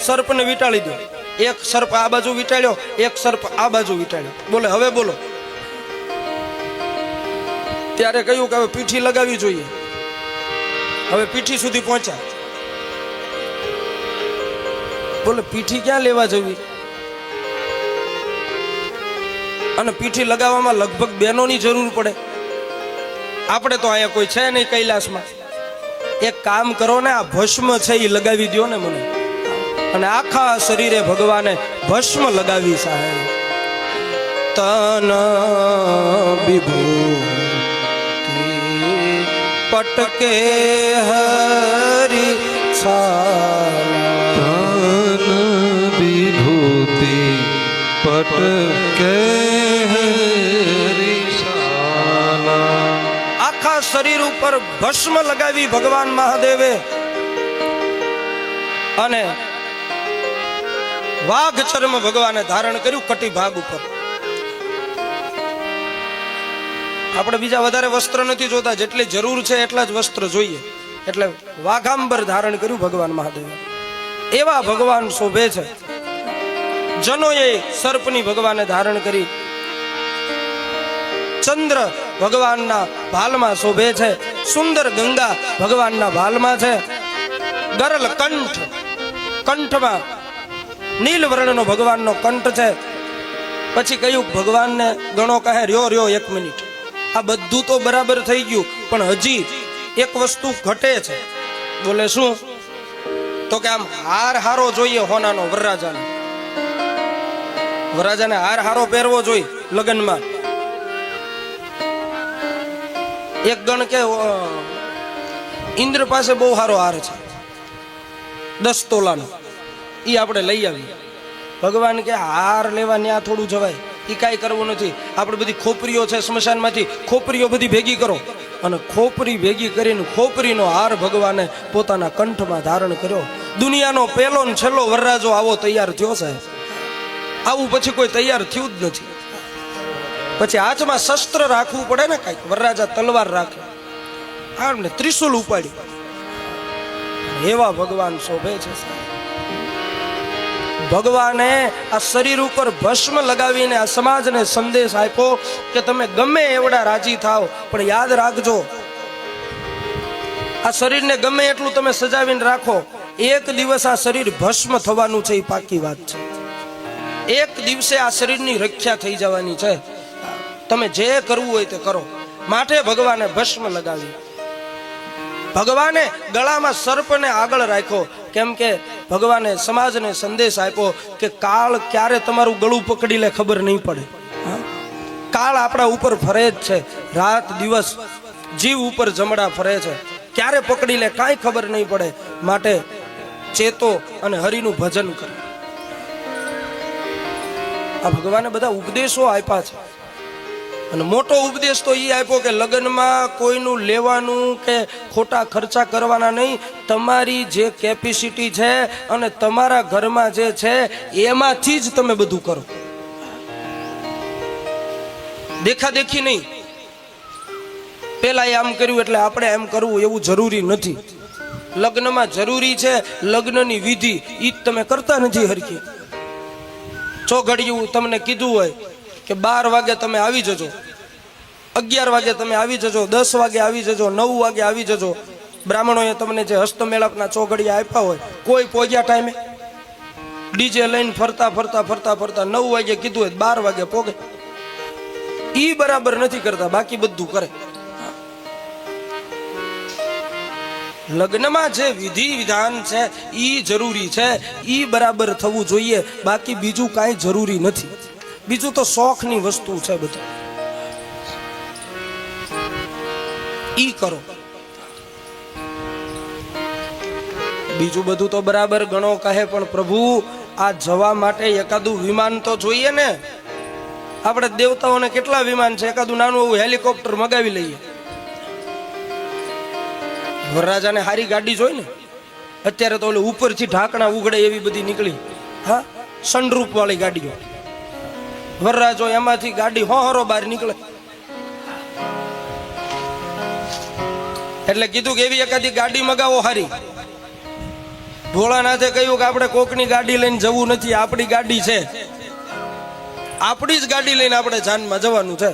સર્પને વીંટાળી દો, એક સર્પ આ બાજુ વીંટાળ્યો, એક સર્પ આ બાજુ વીંટાળ્યો. બોલે હવે બોલો. ત્યારે કહ્યું કે હવે પીઠી લગાવવી જોઈએ. હવે પીઠી સુધી પહોંચ્યા. બોલે પીઠી ક્યાં લેવા જવી? અને પીઠી લગાવવામાં લગભગ બહેનોની જરૂર પડે. આપણે તો અહીંયા કોઈ છે નહીં કૈલાસમાં. એક કામ કરો ને, આ ભસ્મ છે એ લગાવી દો ને મને. અને આખા શરીરે ભગવાને ભસ્મ લગાવી સાહેબ. તન વિભૂતિ પટકે હરી છાલા, તન વિભૂતિ પટકે હરી છાલા. આખા શરીર ઉપર ભસ્મ લગાવી ભગવાન મહાદેવે. અને વાઘ ચર્મ ભગવાને ધારણ કર્યું કટી ભાગ ઉપર. આપણે બીજા વધારે વસ્ત્ર નથી જોતા, જેટલી જરૂર છે એટલા જ વસ્ત્ર જોઈએ. એટલે વાઘાંબર ધારણ કર્યું ભગવાન મહાદેવે. એવા ભગવાન શોભે છે. જનોએ સર્પની ભગવાને ધારણ કરી. ચંદ્ર ભગવાનના ભાલમાં શોભે છે. સુંદર ગંગા ભગવાનના ભાલમાં છે. ગરલ કંઠ, કંઠમાં નીલ વર્ણનો ભગવાનનો કંઠ છે. પછી કહ્યું ભગવાનને ગણો કહે રહ્યો રહ્યો 1 મિનિટ. આ બધું તો બરાબર થઈ ગયું, પણ હજી એક વસ્તુ ઘટે છે. બોલે શું? તો કે આમ હાર હારો જોઈએ હોનાનો વરરાજાને. વરરાજાને હાર હારો પહેરવો જોઈએ લગ્નમાં. એક ગણ કે ઇન્દ્ર પાસે બહુ સારો હાર છે 10 તોલાનો, એ આપણે લઈ આવીએ. ભગવાન કે હાર લેવા ત્યાં થોડું જવાય, એ કાંઈ કરવું નથી. આપણે બધી ખોપરીઓ છે સ્મશાનમાંથી, ખોપરીઓ બધી ભેગી કરો. અને ખોપરી ભેગી કરીને ખોપરીનો હાર ભગવાને પોતાના કંઠમાં ધારણ કર્યો. દુનિયાનો પહેલો ને છેલ્લો વરરાજો આવો તૈયાર થયો સાહેબ. આવું પછી કોઈ તૈયાર થયું જ નથી. પછી હાથમાં શસ્ત્ર રાખવું પડે ને કાંઈક. વરરાજા તલવાર રાખે, આમને ત્રિશુલ ઉપાડી. એવા ભગવાન શોભે છે. ભગવાને આ શરીર ઉપર ભસ્મ લગાવીને આ સમાજને સંદેશ આપ્યો કે તમે ગમે એવડા રાજી થાવ, પણ યાદ રાખજો આ શરીરને ગમે એટલું તમે સજાવીને રાખો, એક દિવસ આ શરીર ભસ્મ થવાનું છે. એ પાકી વાત છે. એક દિવસે આ શરીરની રક્ષા થઈ જવાની છે. તમે જે કરવું હોય તે કરો. માટે ભગવાને ભસ્મ લગાવી. ભગવાને ગળામાં સર્પને આગળ રાખ્યો, કેમ કે ભગવાને સમાજને સંદેશ આપ્યો કે કાળ ક્યારે તમારું ગળું પકડી લે ખબર નહીં પડે. કાળ આપણા ઉપર ફરે જ છે, રાત દિવસ જીવ ઉપર જમડા ફરે છે. ક્યારે પકડી લે કાંઈ ખબર નહીં પડે. માટે ચેતો અને હરિનું ભજન કરો. આ ભગવાને બધા ઉપદેશો આપ્યા છે. અને મોટો ઉપદેશ તો એ આપ્યો કે લગ્નમાં કોઈનું લેવાનું કે ખોટા ખર્ચા કરવાના નહીં. તમારી જે કેપેસિટી છે અને તમારા ઘરમાં જે છે એમાંથી જ તમે બધું કરો. દેખાદેખી નહીં. પેલા આમ કર્યું એટલે આપણે એમ કરવું એવું જરૂરી નથી. લગ્નમાં જરૂરી છે લગ્નની વિધિ, એ તમે કરતા નથી હરખી. ચોઘડિયું તમને કીધું હોય કે 12 વાગે તમે આવી જજો, 11 વાગે તમે આવી જજો, 10 વાગે આવી જજો, 9 વાગે આવી જજો. બ્રાહ્મણોએ તમને જે હસ્તમેળાપના ચોઘડિયા આપ્યા હોય, કોઈ પહોંચ્યા ટાઈમે ડીજે લઈને ફરતા ફરતા ફરતા ફરતા 9 વાગે કીધું હોય 12 વાગે પોગે. ઈ બરાબર નથી કરતા, બાકી બધું કરે. લગ્નમાં જે વિધિ વિધાન છે ઈ જરૂરી છે, ઈ બરાબર થવું જોઈએ. બાકી બીજું કાંઈ જરૂરી નથી. બીજું તો શોખની વસ્તુ છે બધું. ઈ કરો. બીજું બધું તો બરાબર ગણો કહે, પણ પ્રભુ આ જવા માટે એકાદું વિમાન તો જોઈએ ને. આપણે દેવતાઓને કેટલા વિમાન છે, એકાદું નાનું એવું હેલિકોપ્ટર મગાવી લઈએ. વરરાજાને હારી ગાડી જોઈ ને. અત્યારે તો ઓલે ઉપરથી ઢાંકણા ઉઘડે એવી બધી નીકળી. હા, સનરૂફ વાળી ગાડીઓ. વરરાજો એમાંથી ગાડી હોહરો બહાર નીકળે. એટલે કીધું કે એવી એકાદી ગાડી મગાવો હારી. ભોળાનાથે કહ્યું કે આપણે કોકની ગાડી લઈને જવું નથી, આપણી ગાડી છે, આપણી જ ગાડી લઈને આપણે જાનમાં જવાનું છે.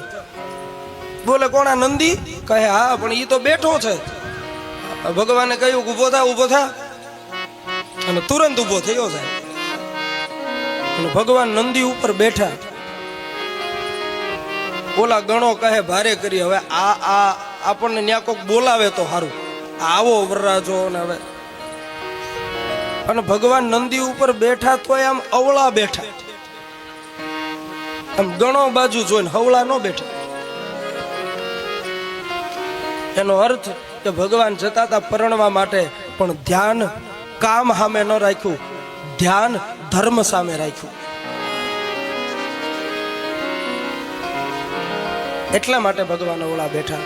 બોલે કોણ આ નંદી? કહે હા, પણ ઈ તો બેઠો છે. ભગવાને કહ્યું ઊભો થા, ઊભો થા, અને તુરંત ઊભો થયો છે. અને ભગવાન નંદી ઉપર બેઠા. ઓલા ગણો કહે ભારે કરી, હવે આ આપણને ન્યા કોક બોલાવે તો સારું, આવો વરરાજો. ને હવે અને ભગવાન નંદી ઉપર બેઠા તો આમ અવળા બેઠા, આમ ગણો બાજુ જોઈને હવળા ન બેઠા. એનો અર્થ કે ભગવાન જતા હતા પરણવા માટે, પણ ધ્યાન કામ સામે ન રાખ્યું, ધ્યાન ધર્મ સામે રાખ્યું. એટલા માટે ભગવાન ઓલા બેઠા.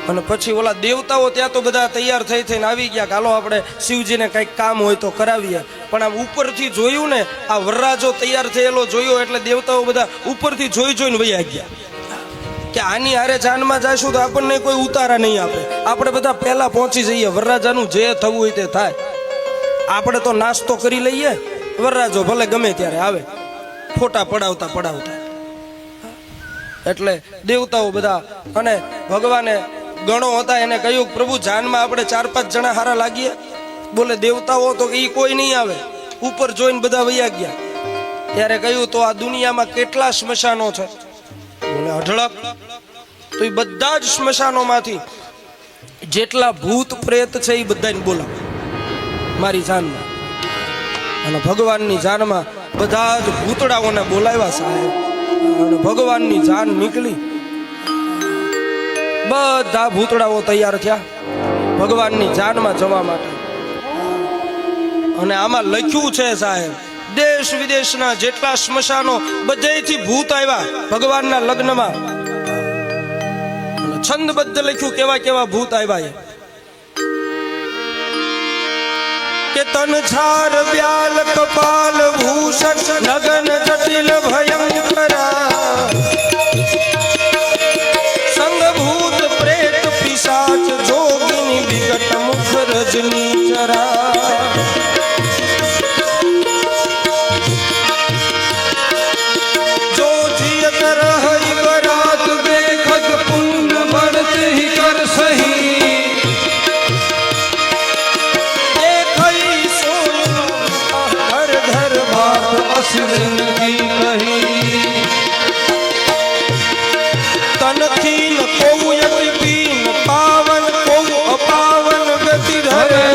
અને પછી ઓલા દેવતાઓ ત્યાં તો બધા તૈયાર થઈ થઈને આવી ગયા કે હાલો આપણે શિવજીને કંઈક કામ હોય તો કરાવીએ. પણ આમ ઉપરથી જોયું ને, આ વરરાજો તૈયાર થયેલો જોયો એટલે દેવતાઓ બધા ઉપરથી જોઈ જોઈને વયા ગયા કે આની હારે જાનમાં જઈશું તો આપણને કોઈ ઉતારા નહીં આપે, આપણે બધા પહેલા પહોંચી જઈએ, વરરાજાનું જે થવું હોય તે થાય, આપણે તો નાસ્તો કરી લઈએ, વરરાજો ભલે ગમે ત્યારે આવે, ફોટા પડાવતા પડાવતા. એટલે દેવતાઓ બધા, અને ભગવાને ગણો હતા એને કહ્યું પ્રભુ જાનમાં આપણે 4-5 જણા હારા લાગીએ. બોલે દેવતાઓ તો એ કોઈ નહીં આવે, ઉપર જોઈને બધા વયા ગયા. ત્યારે કહ્યું તો આ દુનિયામાં કેટલા સ્મશાનો છે? બોલે અઢળક. તો એ બધા જ સ્મશાનોમાંથી જેટલા ભૂત પ્રેત છે એ બધાને બોલાવે મારી જાનમાં. અને ભગવાનની જાનમાં બધા જ ભૂતડાઓને બોલાવ્યા સાહેબ. અને ભગવાનની જાન નીકળી, બધા ભૂતડાઓ તૈયાર થયા ભગવાનની જાનમાં જવા માટે. અને આમાં લખ્યું છે સાહેબ, દેશ વિદેશના જેટલા સ્મશાનો બધેથી ભૂત આવ્યા ભગવાનના લગ્નમાં. છંદબદ્ધ લખ્યું કેવા કેવા ભૂત આવ્યા. કે તન છાર વ્યાલ કપાલ ભૂષણ નગન જટિલ ભયંકરા, સંગ ભૂત પ્રેત પિશાચ જોગિની વિકટ મુખ રજની ચરા. જો જીયત રહી બરાત देखत पुण्य बढ़त ही कर सही, जिंदगी कही तनखी न कोऊ यतीन पावन कोऊ અપાવન ગતિ ધરે.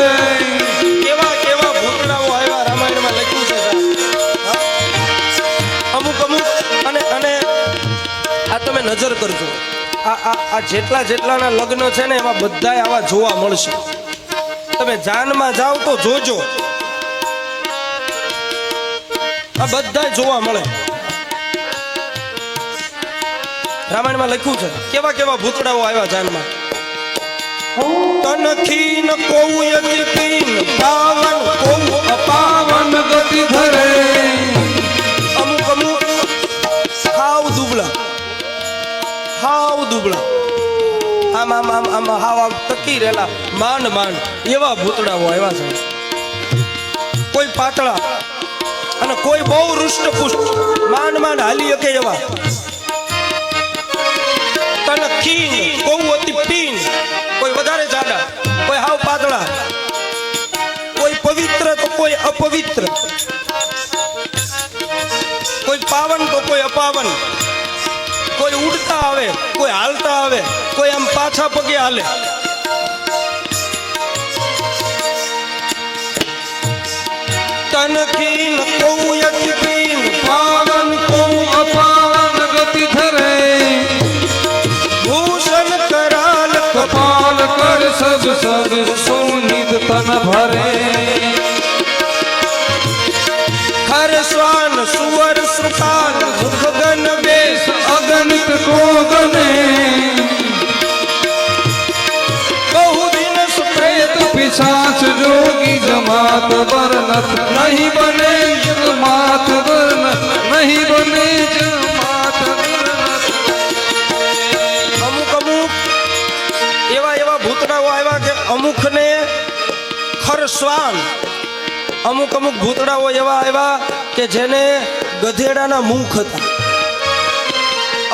કેવા કેવા ભૂતડાઓ આવ્યા રામાયણમાં લખ્યું છે. અમુક અને આ તમે નજર કરજો, આ જેટલાના લગ્ન છે ને એમાં બધાય આવા જોવા મળશે. તમે જાનમાં જાઓ તો જોજો, આ બધા જોવા મળે. રામાયણમાં લખ્યું છે કેવા કેવા ભૂતડાઓ આવ્યા જાનમાં. તનખીન કોઉ યતિન પાવન કોઉ અપાવન ગતિ ધરે. અમુક હાવ દુબળા આમ હાવ ટકી રહેલા માંડ એવા ભૂતડાઓ આવ્યા છે. કોઈ પાતળા અને કોઈ બહુ રૂષ્ટપુષ્ટ માંડ હાલી શકે એવા. તનખીન કોઉ અતિ પીન, કોઈ વધારે જાડા, કોઈ હાવ પાતળા, કોઈ પવિત્ર તો કોઈ અપવિત્ર, કોઈ પાવન તો કોઈ અપાવન, કોઈ ઉડતા આવે, કોઈ હાલતા આવે, કોઈ આમ પાછા પગે હાલે. તનખીન કોઉ યતિન પાવન કોઉ અપાવન ગતિ ધરે. ભૂષણ કરાલ कपाल कर सब सब सुनित तन भरे, हर स्वान सुअर सुतान गगन बेस अगणित को गने, बहु दिन सुप्रेत पिशाच जोगी जमात वर्णत नहीं बने जमात वर्णत नहीं बने जमात वर्णत. અમુક એવા ભૂતડાઓ આવ્યા કે અમુકને ખરસ્વાન અમુક અમુક ભૂતડાઓ એવા આવ્યા કે જેને ગધેડાના મુખ હતા.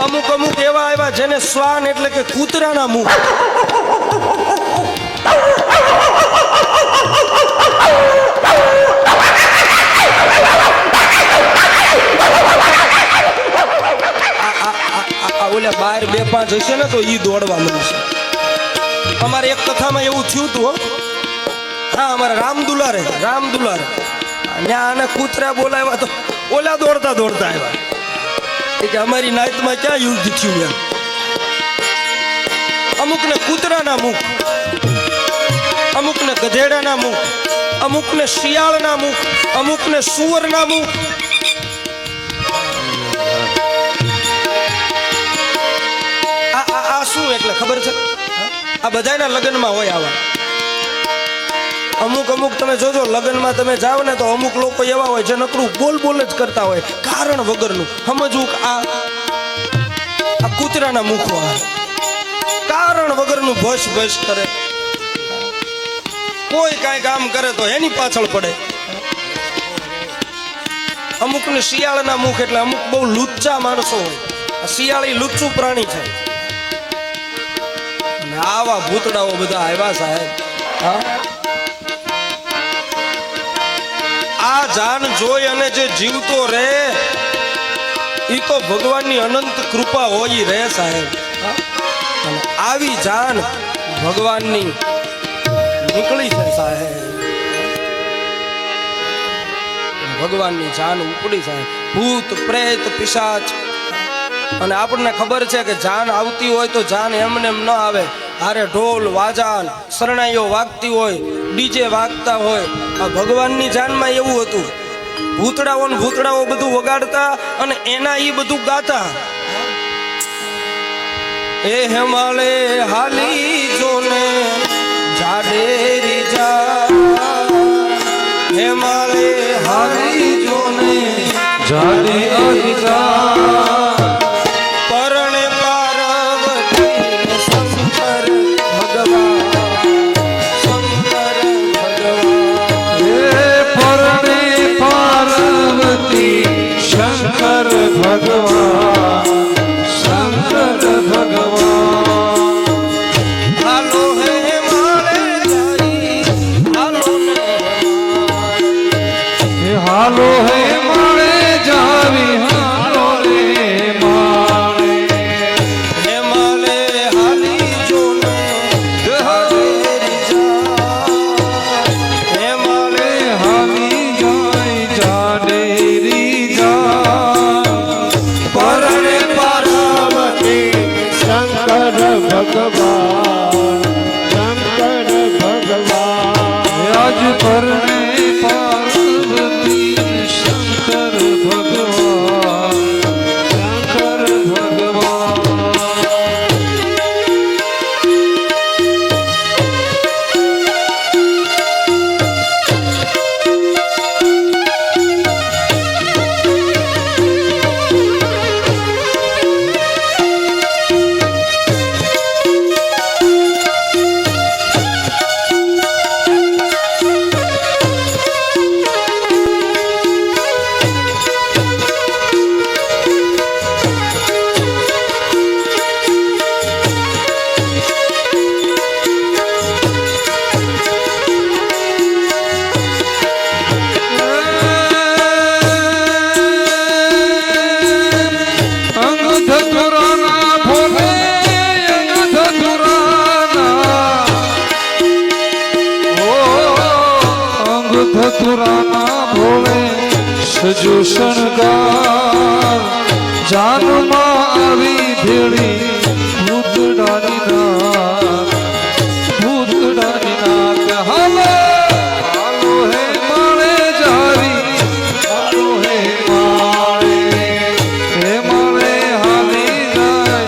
અમુક અમુક એવા આવ્યા જેને શ્વાન એટલે કે કૂતરાના મુખ. ઓલા બાર 2-5 હશે ને તો ઈ દોડવા મળશે. અમારે એક કથામાં એવું થયું હતું હો. હા, અમારા રામદુલારે ત્યાં આને કૂતરા બોલાવ્યા તો ઓલા દોડતા દોડતા આવ્યા કે અમારી નાતમાં ક્યાં યુદ્ધ થયું એમ. અમુકને કૂતરાના મુખ, અમુકને ગધેડાના મુખ, અમુકને શિયાળના મુખ, અમુકને સુવરના મુખ. આ શું એટલે ખબર છે? આ બધાના લગ્નમાં હોય આવા. અમુક અમુક તમે જોજો લગ્નમાં તમે જાઓ ને તો અમુક લોકો એવા હોય જે નકરું બોલ બોલ જ કરતા હોય કારણ વગરનું. સમજવું કે આ કૂતરાના મુખ વાળા કારણ વગરનું ભસ ભસ કરે. કોઈ કાંઈ કામ કરે તો એની પાછળ પડે. અમુકને શિયાળના મુખ એટલે અમુક બહુ લુચ્ચા માણસો હોય. શિયાળી લુચ્ચું પ્રાણી છે. આવા ભૂતડાઓ બધા આવ્યા સાહેબ. હા, આ જાન જોઈ અને જે જીવતો રહે ઈ તો ભગવાનની અનંત કૃપા હોય રહે સાહેબ. અને આવી જાન ભગવાનની નીકળી છે સાહેબ. ભગવાનની જાન ઉપડી સાહેબ. ભૂત પ્રેત પિશાચ. અને આપણને ખબર છે કે જાન આવતી હોય તો જાન એમને એમ ન આવે. હારે ઢોલ વાજાન શરણાઈઓ વાગતી હોય, ડીજે વાગતા હોય. આ ભગવાનની જાનમાં એવું હતું. ભૂતડાઓ બધું વગાડતા અને એના ઈ બધું ગાતા. એ હેમાળે હાલી જોને જાડેરી જા, હેમાળે હાલી જોને જાડેરી જા. શંકર ભગવાન, શંકર ભગવાન. હાલો હે મારે જાઈ, હાલો ને હાલો હે મારે જાવી, હાલો રે મારે. હે માલે હાલી જોને જાડેરી જા, હે માલે હાલી જાય જાડેરી. ભગવાન, શંકર ભગવાન. આજ પરણે પાર્વતી શંકર ભગવાન, શંકર ભગવાન. ધતુરાના ભોળે સજો શણગાર, જાનમાં આવી ભેળી ભૂતડાની નાક, ભૂતડાની નાક. હાલો હાલો હે માળે જાવી, હાલો હે માળે. હે માળે હાલી જાય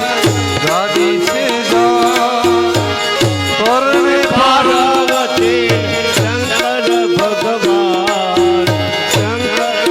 ગાડી છે જા, પરણે પાર્વતી શંકર ભગવાન, શંકર.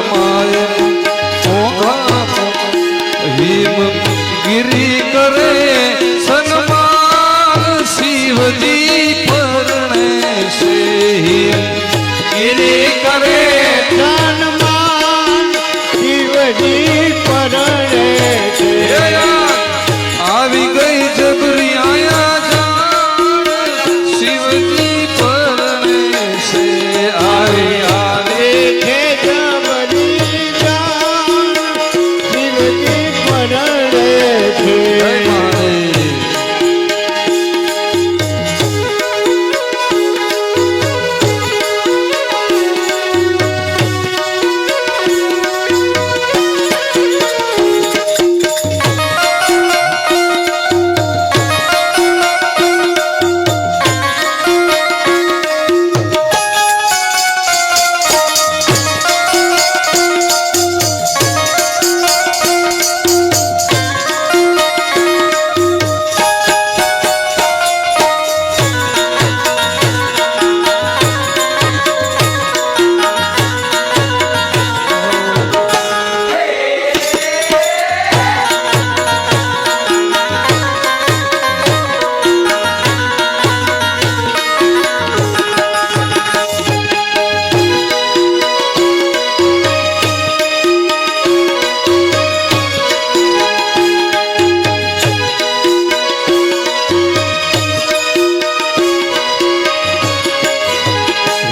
માય મોઘા હિમ ગિરી કરે સન્માન શિવજી પરણે છે ગિરી કરે સન્માન શિવજી પરણે છે આવી ગઈ જબરી આયા જાણ શિવજી પરણે છે આવી આવી છે જબરી જાન શિવજી પરણે છે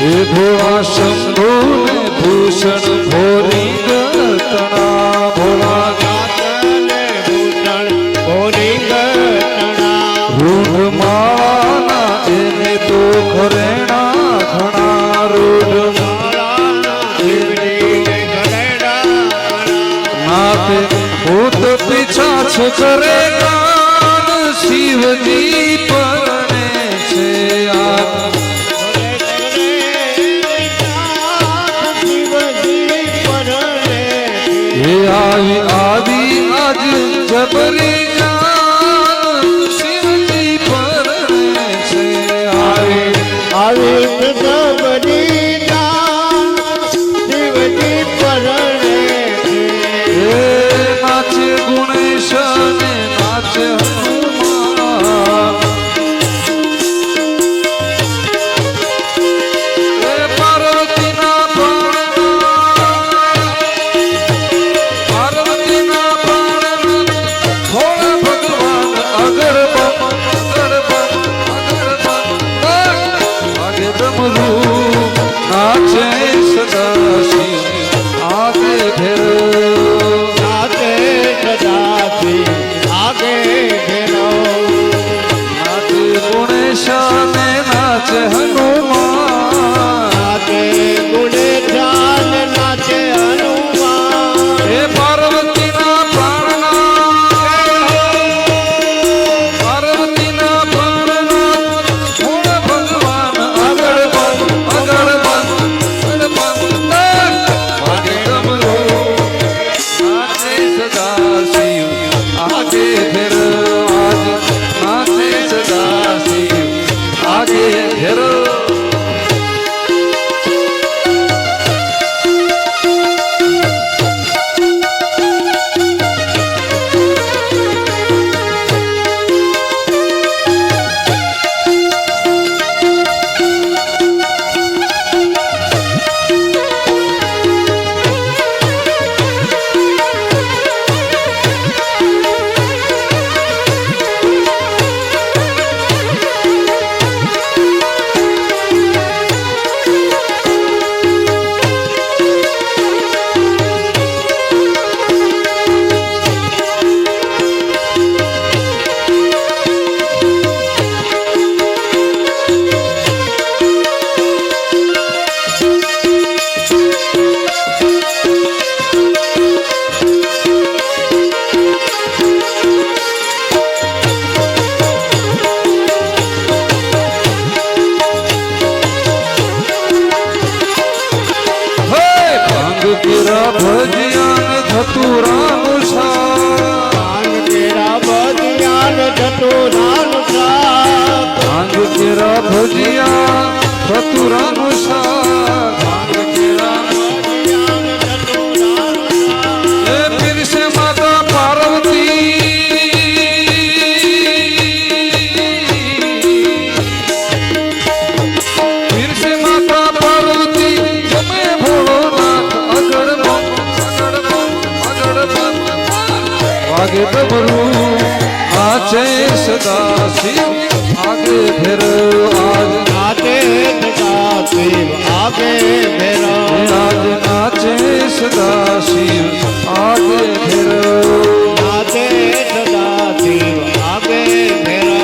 હે ભોળા શંભુ ને ભૂષણ ભોરી ગતણા ભોળા ગાતને ભૂષણ ભોરી ગતણા રૂઢ માળાના એને તો ઘરેણા ઘણા રૂઢ નાતે ભૂત પીછાછ કરે કાન શિવજી પરણે છે આ હે આવી આવી આજ જબરી જાન શિવજી પરણે છે આવી આવી જબરી જાન શિવજી પરણે હે નાચે ગુણેશ ને નાચે હનુમાન હે પાર્વતીના પાર્વતીના ભોળા ભગવાન અગર આગે ડમરૂ નાચે સદા શિવ આગે ભેરો નાચે સદાશિવ આગે ઘેરો નાચે ગુણેશ ને નાચે હનુમાન નાચે ગુણેશાન નાચે હનુમાન હે પાર્વતીના પાર્વતીના ભોળા ભગવાન આગળ આગે ડમરૂ નાચે સદા શિવ આગે ભેરો આજ નાચે સદા શિવ આગે ભેરો તેરા ભજિયાન ધતુરાનું શાક ભાંગ તેરા ભજિયાન ધતુરાનું શાક ભાંગ તેરા ભજિયા ધતુરાનું શાક ભાંગ તેરા ભજિયાન ધતુરાનું વાગે ડમરું નાચે સદા શિવ આગે ભેરવ આજ નાચે સદા શિવ આગે ભેરવ આજ નાચે સદા શિવ આગે ભેરવ નાચે સદા શિવ આગે ભેરવ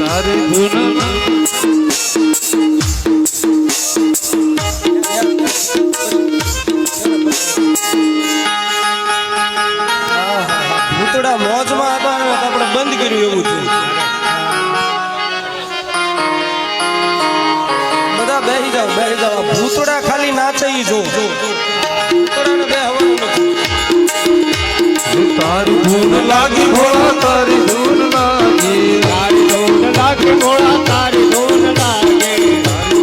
તારી ધૂન ભૂતડા મોજમાં હતા ને આપણે બંધ કર્યું એવું થયું. બધા બેસી જાઓ બેસી જાઓ. ભૂતડા ખાલી નાચે ઈ જો. ભૂતડાને બેહવાનું નથી. તારી ધૂન લાગી ભોળા તારી ધૂન લાગી તારી ધૂન લાગે ભોળા તારી ધૂન લાગે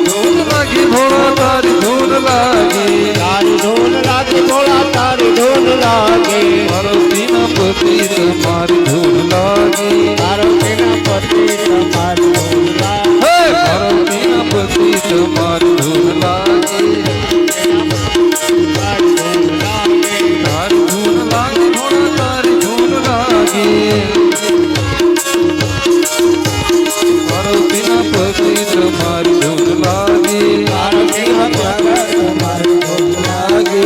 ધૂન લાગી ભોળા તારી ધૂન લાગી તારી ધૂન લાગે ભોળા તારી ધૂન લાગે પાર્વતીના પતિ તમારી ધૂન લાગી પાર્વતીના પતિ તમારી ધૂન લાગે પાર્વતીના પતિ તમારી ધૂન લાગી તારી ધૂન લાગે તારી ધૂન લાગી ભોળા તારી ધૂન લાગી પાર્વતીના પતિ તમારી ધૂન લાગી પાર્વતીના પતિ તમારી ધૂન લાગે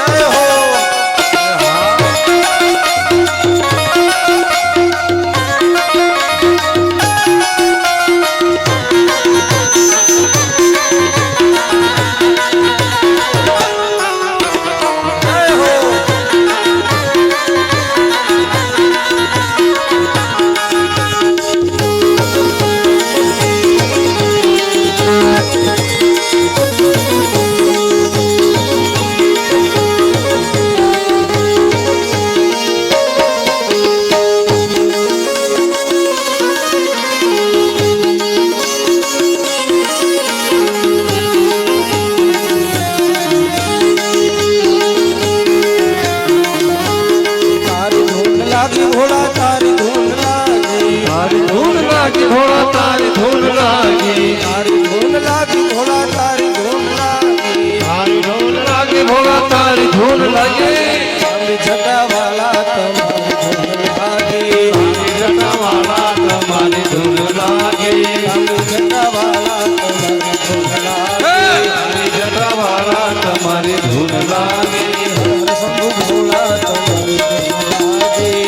જય હો. જય હો. તારી ધૂન લાગી ભોળા તારી ધૂન લાગી. તારી ધૂન લાગી ભોળા તારી ધૂન લાગી તારી ધૂન લાગી ભોળા તારી ધૂન લાગી. તારી ધૂન લાગી ભોળા તારી ધૂન લાગી લાંબી જટાવાળા તમારી ધૂન લાગી. જટાવાળા તમારી ધૂન લાગી લાંબી જટાવાળા તમારી ધૂન લાગી. જટાવાળા તમારી ધૂન લાગી શંભુ ભોળા તમારી ધૂન લાગી.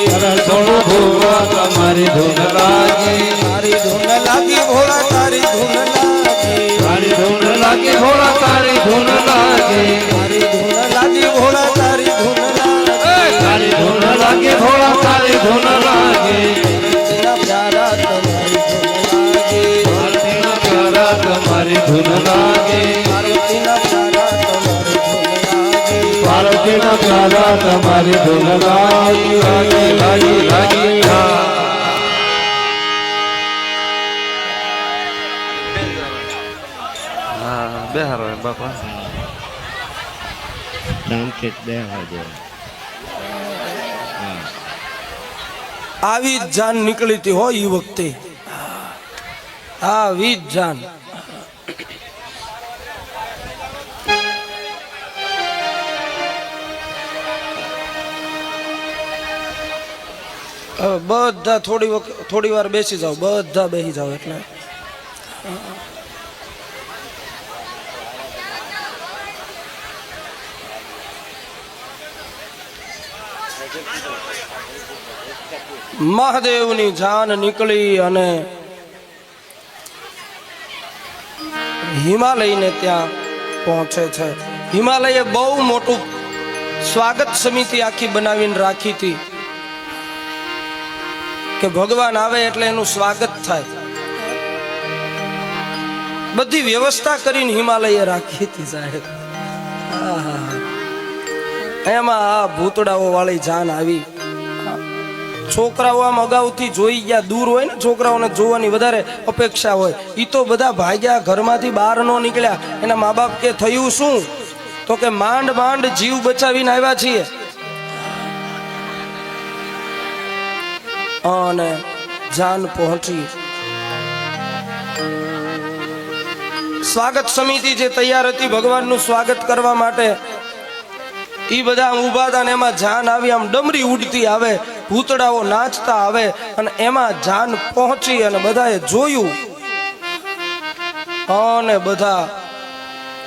સોળો ભોળા તમારી ધૂન લાગી તારી ધૂન લાગી ભોળા તારી ધૂન લાગી. તારી ધૂન લાગી ભોળા તારી ધૂન લાગી તારી ધૂન લાગી ભોળા તારી ધૂન લાગી. તારી ધૂન લાગી ભોળા તારી ધૂન લાગી તેના પ્યારા તમારી ધૂન લાગી. પાર્વતીના પ્યારા તમારી ધૂન લાગી પાર્વતીના પ્યારા તમારી ધૂન લાગી. પાર્વતીના પ્યારા તમારી ધૂન લાગી લાગી લાગી લાગી હા બેહારો બાપા શાંતિ બે હાજર આવી જ જાન નીકળી હતી હોય એ વખતે, આવી જ જાન. હવે બધા થોડી વાર બેસી જાઓ, બધા બેસી જાઓ. એટલે મહાદેવની જાન નીકળી અને હિમાલયને ત્યાં પહોંચે છે. હિમાલયે બહુ મોટું સ્વાગત સમિતિ આખી બનાવીને રાખી હતી કે ભગવાન આવે એટલે એનું સ્વાગત થાય. બધી વ્યવસ્થા કરીને હિમાલયે રાખી હતી સાહેબ. એમાં આ ભૂતડાઓ વાળી જાન આવી. છોકરાઓ આમ અગાઉથી જોઈ ગયા, દૂર હોય ને છોકરાઓને જોવાની વધારે અપેક્ષા હોય. એ તો બધા ભાગ્યા, ઘરમાંથી બહાર ન નીકળ્યા. એના મા બાપ કે થયું શું? તો કે માંડ માંડ જીવ બચાવીને આવ્યા છીએ. અને જાન પહોંચી. સ્વાગત સમિતિ જે તૈયાર હતી ભગવાનનું સ્વાગત કરવા માટે, એ બધા ઊભા હતા ને એમાં જાન આવી. આમ ડમરી ઉડતી આવે, ભૂતડાઓ નાચતા આવે અને એમાં જાન પહોંચી અને બધાએ જોયું અને બધા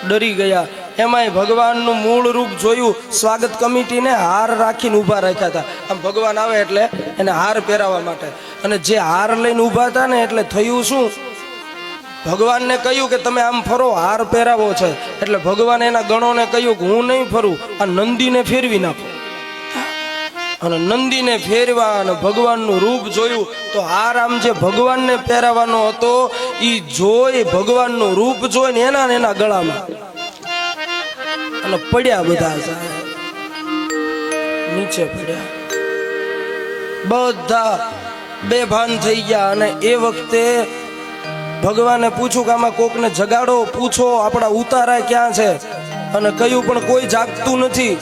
ડરી ગયા. એમાંય ભગવાનનું મૂળ રૂપ જોયું. સ્વાગત કમિટીને હાર રાખીને ઊભા રાખ્યા હતા. આમ ભગવાન આવે એટલે એને હાર પહેરાવવા માટે. અને જે હાર લઈને ઊભા હતા ને એટલે થયું શું? ભગવાનને કહ્યું કે તમે આમ ફરો, હાર પહેરાવો છે. એટલે ભગવાન એના ગણોને કહ્યું કે હું નહીં ફરું, આ નંદીને ફેરવી નાખો. અને નંદીને ફેરવા અને ભગવાનનું રૂપ જોયું તો હાર આમ જે ભગવાનને પહેરાવાનો હતો એ જોઈ, ભગવાનનું રૂપ જોઈને એના ગળામાં અને પડ્યા બધા નીચે પડ્યા. બધા બેભાન થઈ ગયા. અને એ વખતે ભગવાને પૂછ્યું કે આમાં કોકને જગાડો, પૂછો આપણા ઉતારા ક્યાં છે. અને કહ્યું પણ કોઈ જાગતું નથી.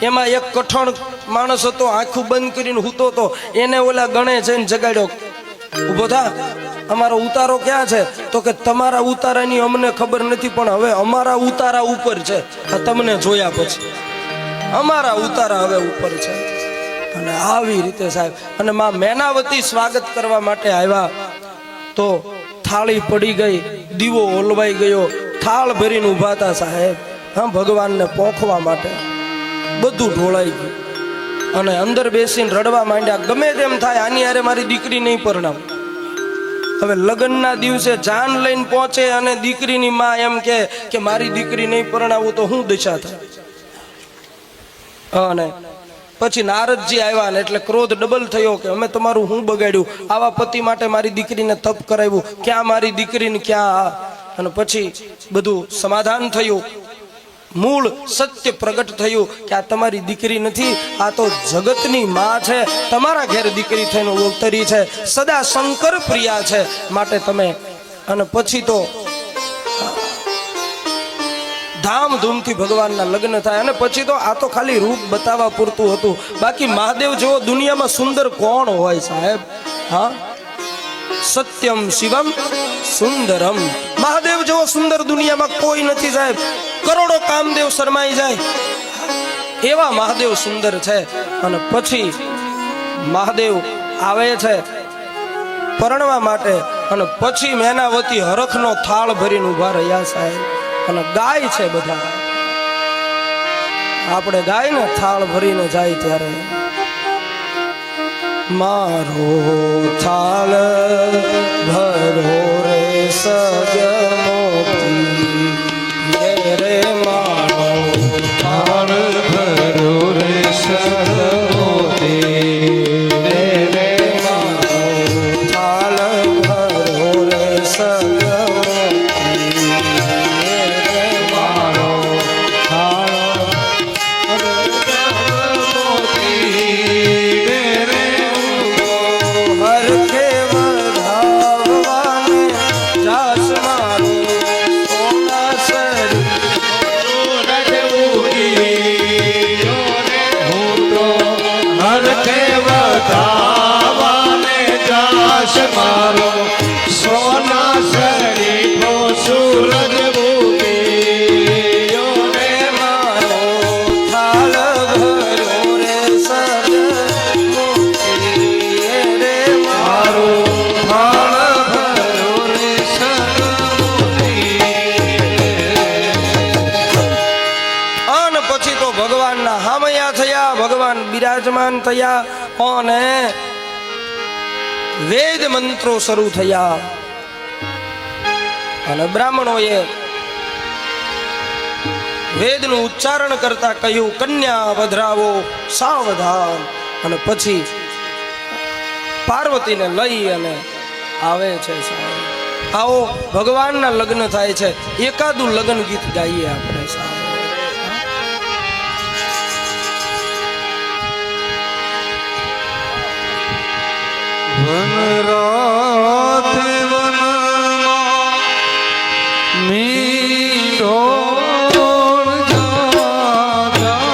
એમાં એક કઠણ માણસ હતો, આંખું બંધ કરીને સૂતો હતો. એને ઓલા ગણે જઈને જગાડ્યો, ઊભો થા, અમારો ઉતારો ક્યાં છે? તો કે તમારા ઉતારાની અમને ખબર નથી, પણ હવે અમારા ઉતારા ઉપર છે. આ તમને જોયા પછી અમારા ઉતારા હવે ઉપર છે. અને આવી રીતે સાહેબ. અને માં મેનાવતી સ્વાગત કરવા માટે આવ્યા તો થાળી પડી ગઈ, દીવો ઓલવાઈ ગયો, થાળ ભરીને ઊભા હતા સાહેબ. હા, ભગવાનને પોખવા માટે બધું ઢોળાઈ ગયું. અને અંદર બેસીને રડવા માંડ્યા. ગમે તેમ થાય, આની હારે મારી દીકરી નહીં પરણાવ. હવે લગ્નના દિવસે જાન લઈને પહોંચે અને દીકરીની માં એમ કે મારી દીકરી નહીં પરણાવું તો શું દશા થાય. અને પછી નારદજી આવ્યા ને એટલે ક્રોધ ડબલ થયો કે અમે તમારું હું બગાડ્યું, આવા પતિ માટે મારી દીકરીને તપ કરાવ્યું, ક્યાં મારી દીકરીને ક્યાં. અને પછી બધું સમાધાન થયું. મૂળ સત્ય પ્રગટ થયું કે આ તમારી દીકરી નથી, આ તો જગતની માં છે. તમારા ઘેર દીકરી થઈને ઉતરી છે, સદા શંકર પ્રિયા છે, માટે તમે. અને પછી તો ધામધૂમથી ભગવાનના લગ્ન થાય. અને પછી તો આ તો ખાલી રૂપ બતાવવા પૂરતું હતું. બાકી મહાદેવ જેવો દુનિયામાં સુંદર કોણ હોય સાહેબ? હા, સત્યમ શિવમ સુંદરમ. મહાદેવ જેવો સુંદર દુનિયામાં કોઈ નથી સાહેબ. કરોડો કામદેવ શરમાઈ જાય એવા મહાદેવ સુંદર છે. અને પછી મહાદેવ આવે છે પરણવા માટે. અને પછી મેનાવતી હરખનો થાળ ભરીને ઊભા રહ્યા સાહેબ. અને ગાય છે બધા. આપણે ગાય ને થાળ ભરીને જાય ત્યારે મારો થાળ ભરો રે સગમોતી રે, મારો થાળ ભરો રે સગમોતી રે, મારો થાળ ભરો રે સગમોતી રે, મારો થાળ હરખે વધાવવાને જાસ મારો સોના હરખે વધાવવાને ભગવાન બિરાજમાન થયા અને વેદ મંત્રો શરૂ થયા અને બ્રાહ્મણોએ વેદનું ઉચ્ચારણ કરતા કહ્યું, કન્યા વધરાવો સાવધાન. અને પછી પાર્વતીને લઈ અને આવે છે. આવો ભગવાનના લગ્ન થાય છે, એકાદું લગ્ન ગીત ગાઈએ આપણે. વનરાતે વનમાં મીંઢોળ જાગા.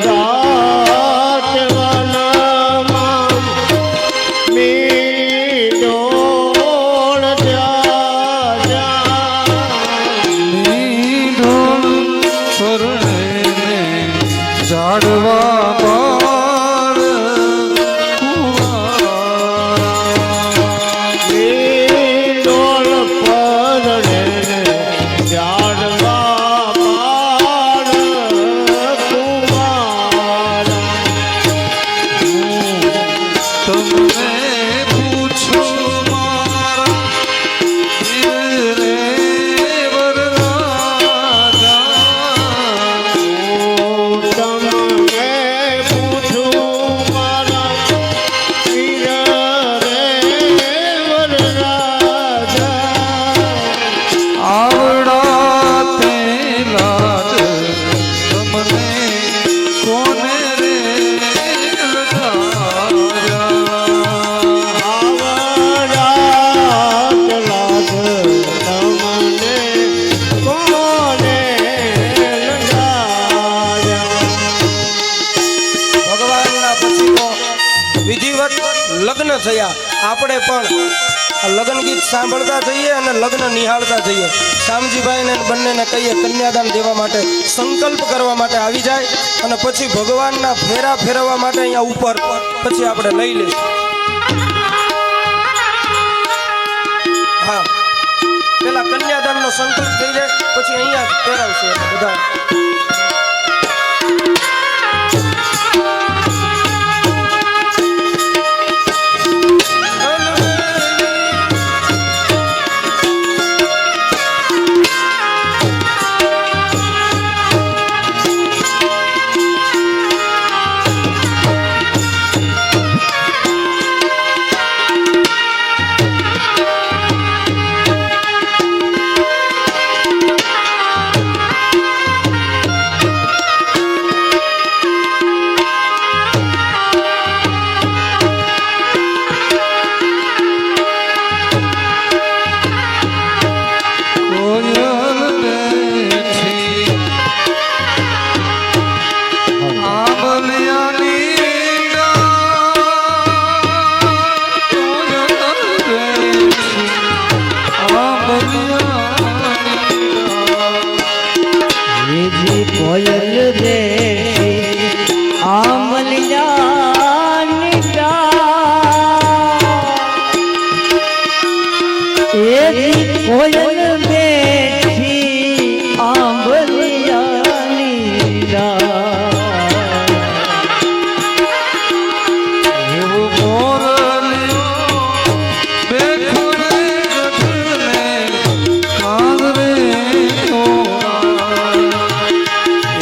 રાત વનમાં મીંઢોળ જાગા. મીંઢોળ પરણે ઝાડવા પર મીંઢોળ પરણે ઝાડવા પાર કુંવાર. તમને પૂછું મારા રે વરરાજા. તમને પૂછું મારા વીર રે વરરાજા. આવડા તે લાજ તમને કોને રે લજાયા. આવડાત લાગ તમને કોને લગાડ્યા. ભગવાનના પછી તો વિધિવત લગ્ન થયા. આપણે પણ આ લગ્ન ગીત સાંભળતા જઈએ અને લગ્ન નિહાળતા જઈએ. શામજીભાઈને બંનેને કહીએ કન્યાદાન દેવા માટે સંકલ્પ કરવા માટે આવી જાય અને પછી ભગવાનના ફેરા ફેરવવા માટે અહીંયા ઉપર પછી આપણે લઈ લઈશું. હા, પેલા કન્યાદાનનો સંકલ્પ થઈ જાય પછી અહીંયા ફેરવશે બધા. કોયલ બેઠી આંબલિયાની ડાળ. કોયલ બેઠી આંબલિયાની ડાળ. જી કોયલ રે આમલિયાની ડાળ. કોયલ બેઠી આંબલિયાની ડાળ. એવું મોરલિયો બેઠો રે ગઢને કાંદરે ઓળા.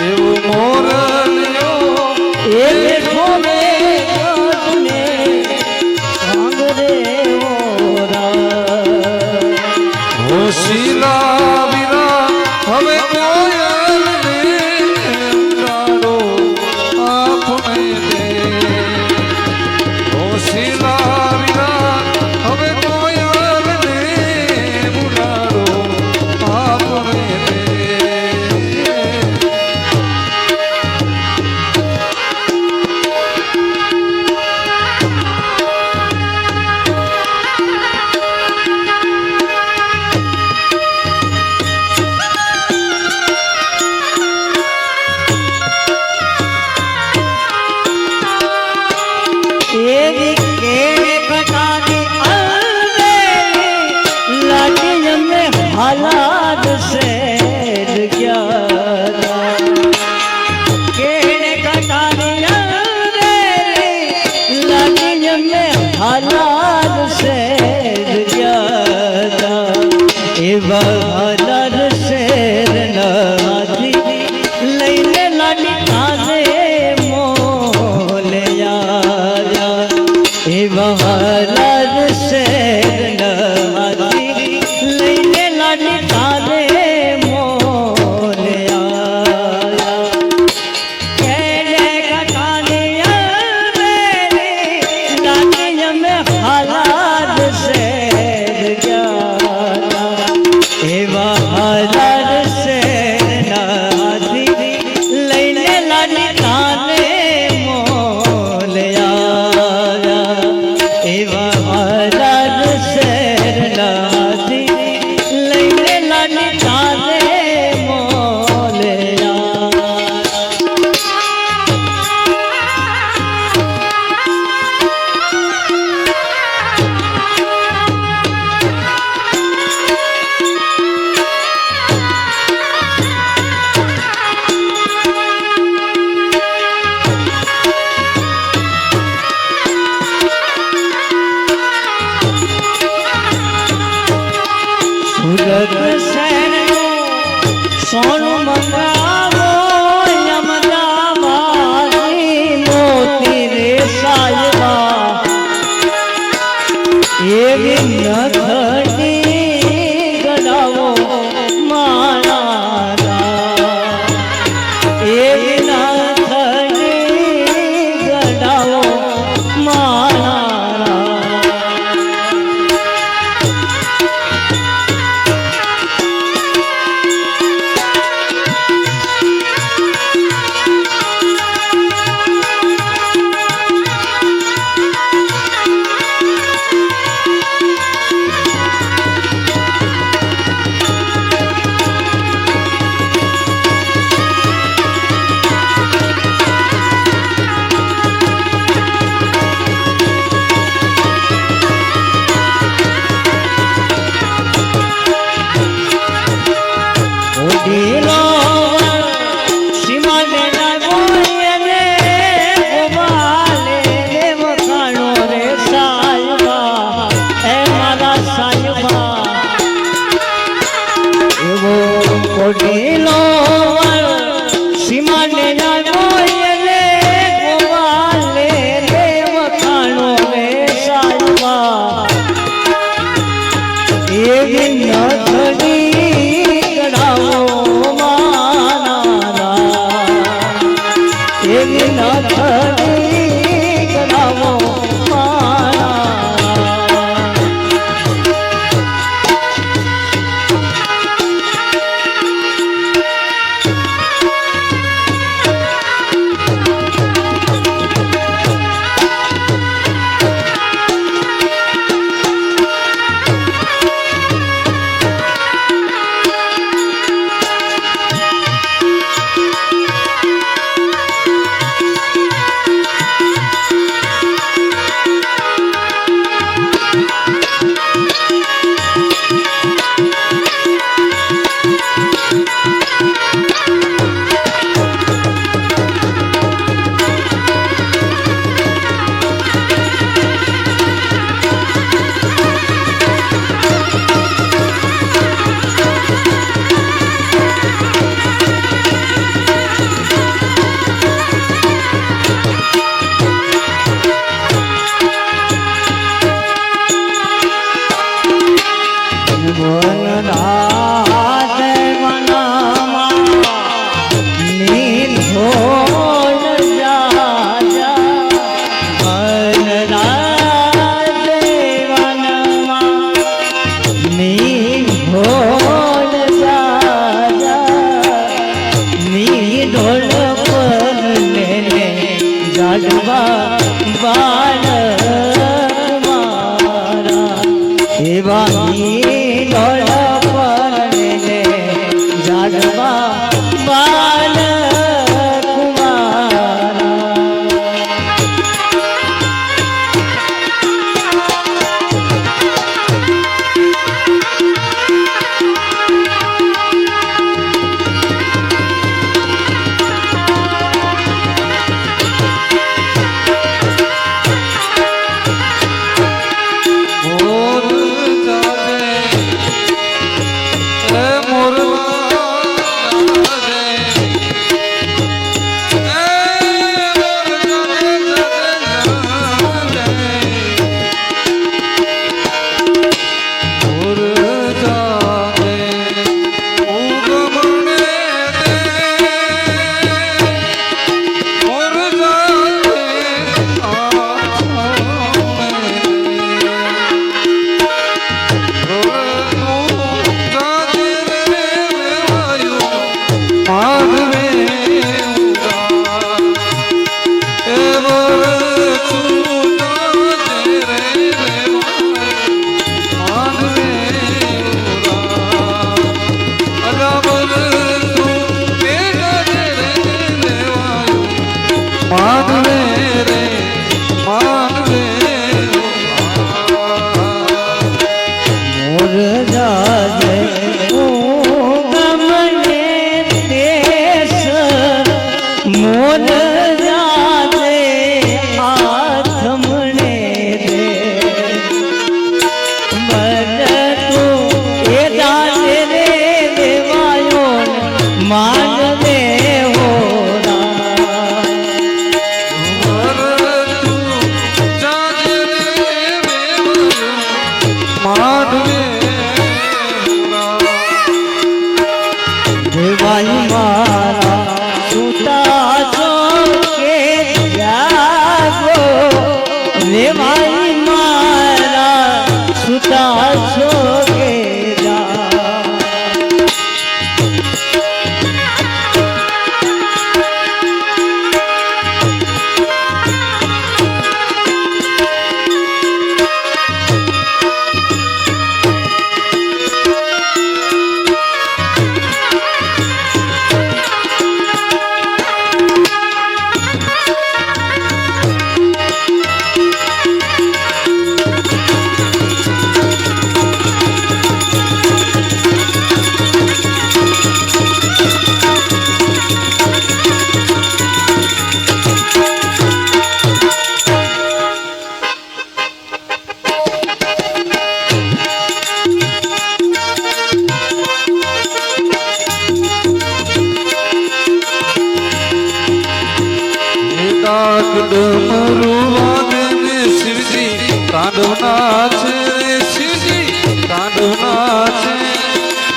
એવું મોર એવા હલર શેર નવાથી લઈને લાડી કાને મોલ્યા એવા હલર શેર નવાથી લઈને લાડી કાને મોલ્યા કેને કટાનિયા મેરી લાડી મે હાલાર શેર ગયા એવા હલર શેરનાથી લઈને લાડી કાને મોલ્યા એવા હલર શેરનાથી લઈને લાડી કાને મોલ્યા સુરત શહેરનું સોનું મંગાવો અમદાવાદી મોતી રે સાયબા એવી નથડી ગડાવો મારા એવી નથડી ગડાવો મારા માનવે રે માનવે મોર જાજે ગમને દેશ મોર જાજે આથમણે રે બરતું એ જાજે રે દેવાયો માનવે દેવાઈ મારા સુતા છો કે જાગો દેવાઈ મારા સુતા છો કે ડમરું વાગે ને શિવજી તાંડવના છે રે શિવજી તાંડવના છે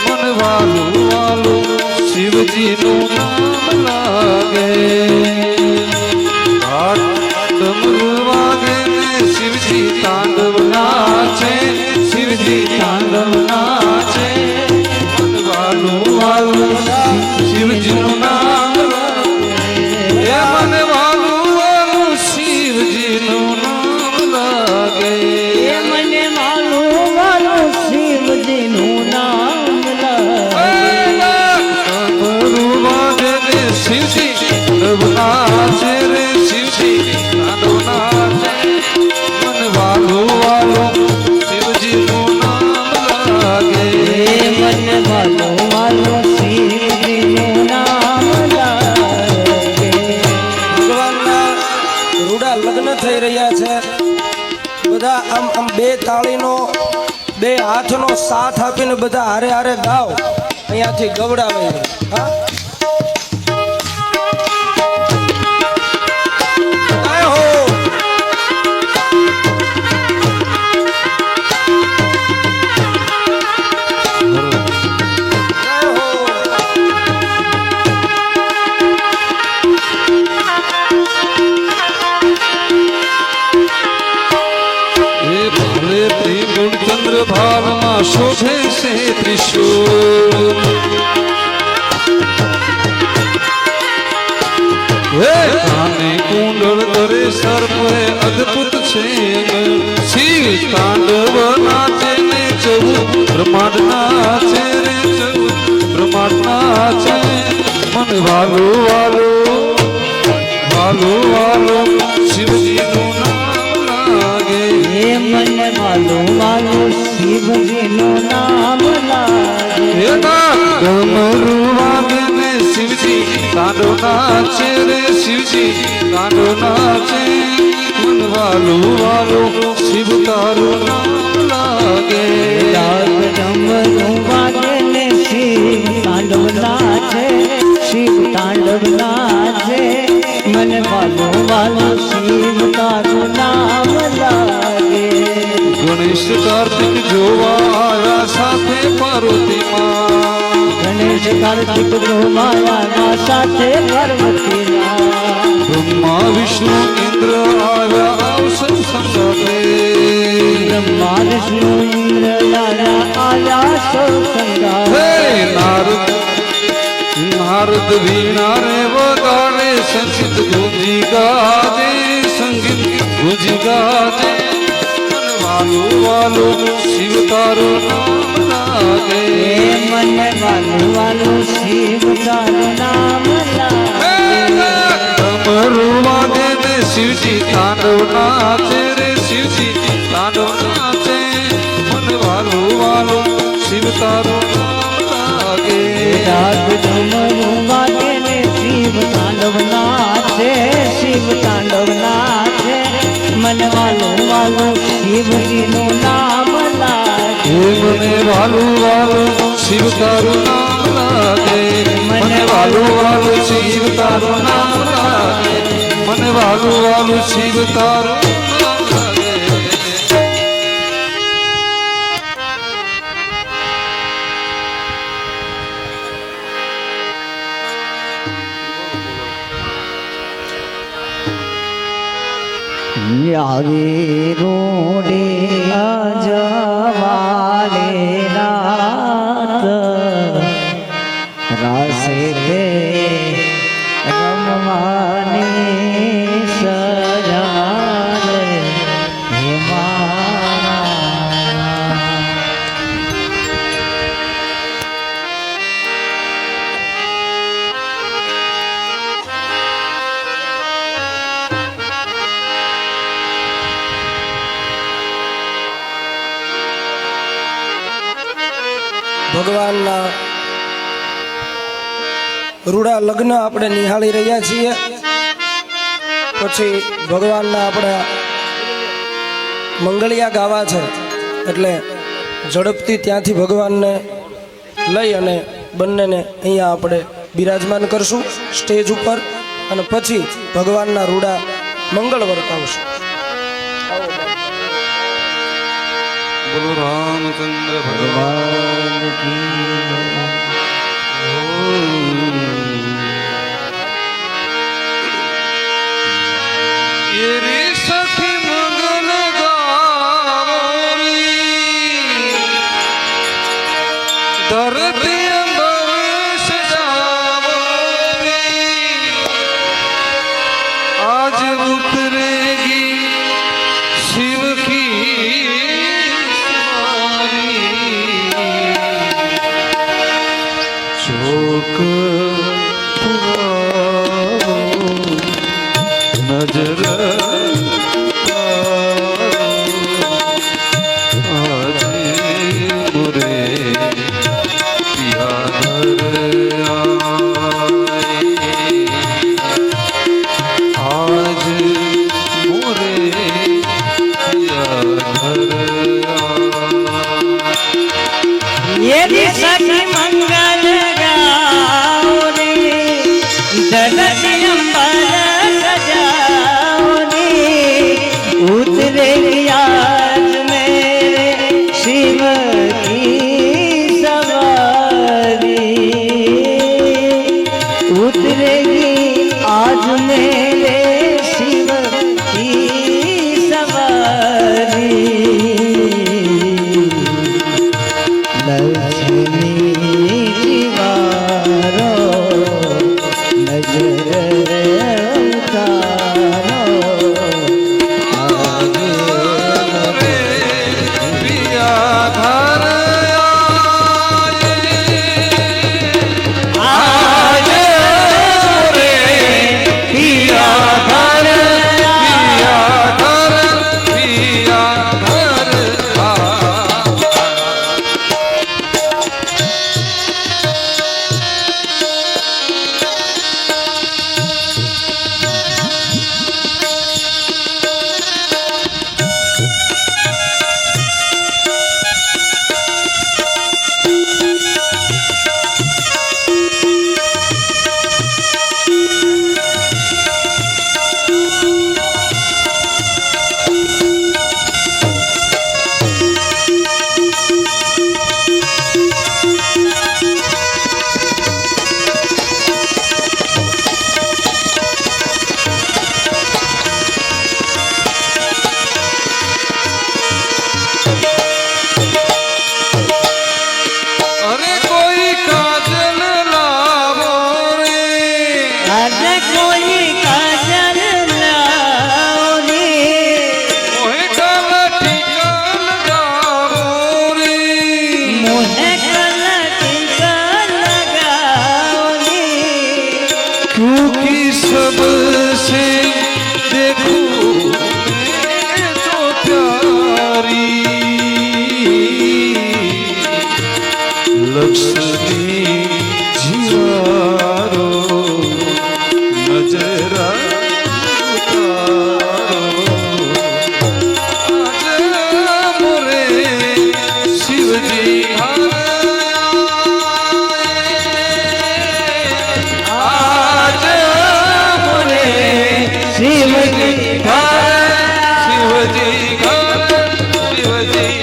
મન વાલું વાલું શિવજીનું નામ લાગે ડમરું વાગે ને શિવજી તાંડવના છે શિવજી તાંડવના છે મન વાલું વાલું શિવજીનું નામ લાગે એ મન વાલું શિવજીનું નામ લાગે મને માલું માલું શિવજીનું નામ લાગે શિવજી ડબના છે રે શિવજી ડબના છે મન વાલું વાલું શિવજીનું નામ લાગે મને માલું માલું શિવજીનું નામ લાગે ભગવાનના રૂડા લગ્ન થઈ રહ્યા છે બધા આમ બે તાળીનો બે હાથનો સાથ આપીને બધા હારે હારે ગાવ અહીંયાથી ગવડાવે હા જય હો ભાવમાં શોભે છે ત્રિશૂળ હે કાને કુંડળ દરે સર્પ હે અદ્ભુત છે શિવ તાંડવ નાચે ને ચૌદ બ્રહ્માંડ નાચે રે ચૌદ બ્રહ્માંડ નાચે મન વાલો વાલો વાલો વાલો શિવજીનું નામ લાગે મને માલું માલું શિવજીનું નામ લાગે ડમરું વાગે ને શિવજી તાંડવ નાચે રે શિવજી તાંડવ નાચે મન વાલું વાલું શિવ તારું નામ લાગે ડમરું વાગે ને શિવ તાંડવ નાચે શિવ તાંડવ નાચે મને માલું માલું શિવ તારું નામ લાગે ગણેશ કાર્તિક જોવા આવ્યા સાથે પાર્વતી માં ગણેશ કાર્તિક બ્રહ્માયા સાથે પાર્વતી બ્રહ્મા વિષ્ણુ ઇન્દ્ર આવ્યા અવસર સંગાતે બ્રહ્મા વિષ્ણુ ઇન્દ્ર આયા સૌ સંગા હે નારદ વીણા રે વગાડે સંગીત ગુંજી ગાજે સંગીત ગુંજી ગાજે વાલું વાલું શિવ તારું નામ લાગે મને વાલું વાલું શિવ તારું નામ લાગે ડમરું વાગે શિવજી તાંડવ નાચે રે શિવજી તાંડવ નાચે મને વાલું વાલું શિવ તારું નામ લાગે રાગ ડમરું વાગે ને શિવ તાંડવ નાચે શિવ તાંડવ નાચે મન વાલું વાલું શિવજીનું નામ લાગે મને વાલું વાલું શિવ તારું નામ લાગે મને વાલું વાલું શિવ તારું નામ લાગે મને વાલું વાલું શિવ તારું નામ લાગે આવી રોડે જવાલે રાત રાસે રે રમવાની સજારે હે મારા ભગવાનના રૂડા લગ્ન આપણે નિહાળી રહ્યા છીએ. પછી ભગવાનના આપણે મંગળિયા ગાવા છે એટલે ઝડપથી ત્યાંથી ભગવાનને લઈ અને બંનેને અહીંયા આપણે બિરાજમાન કરશું સ્ટેજ ઉપર અને પછી ભગવાનના રૂડા મંગળ વર્તાવશું. બોલો રામચંદ્ર ભગવાન ભગવાન કી ये रे सखी मंगल गावरी धरती अंबर सजावरी आज उतरेगी शिव की सवारी चौक नजर आज मुरे आज શિવજી આજ મોરે શિવજી શિવજી શિવજી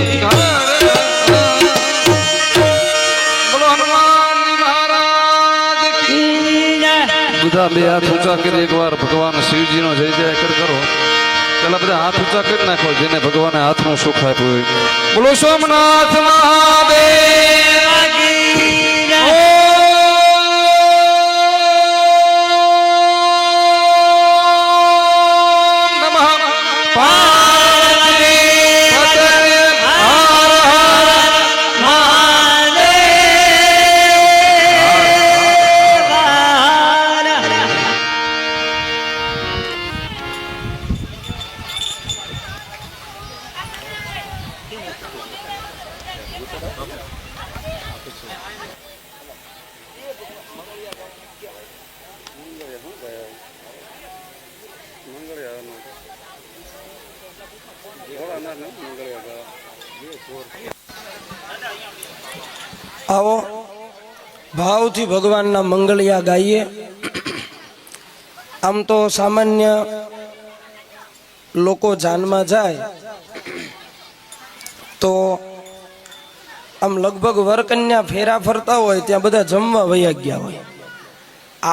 બોલો હનુમાન મહારાજ બધા બે હાથ ઊંચા કરી એકવાર ભગવાન શિવજીનો જય જયકાર કરો. પેલા બધા હાથ ઊંચા કરી નાખો જેને ભગવાને હાથનું સુખ આપ્યું હોય. બોલો સોમનાથ મહાદેવ આવો ભાવથી ભગવાનના મંગળિયા ગાઈએ. આમ તો સામાન્ય લોકો જાનમાં જાય તો આમ લગભગ વરકન્યા ફેરા ફરતા હોય ત્યાં બધા જમવા વયા ગયા હોય.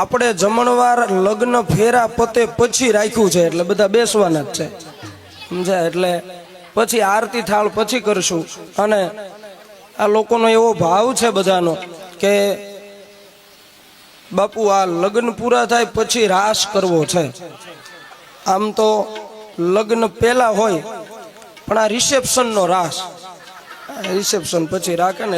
આપણે જમણવાર લગ્ન ફેરા પતે પછી રાખ્યું છે એટલે બધા બેસવાના જ છે, સમજાય? એટલે પછી આરતી થાળ પછી કરશું. અને આ લોકોનો એવો ભાવ છે બધાનો કે બાપુ આ લગ્ન પૂરા થાય પછી રાસ કરવો છે. આમ તો લગ્ન પહેલા હોય પણ આ રિસેપ્શનનો રાસ, રિસેપ્શન પછી રાખે ને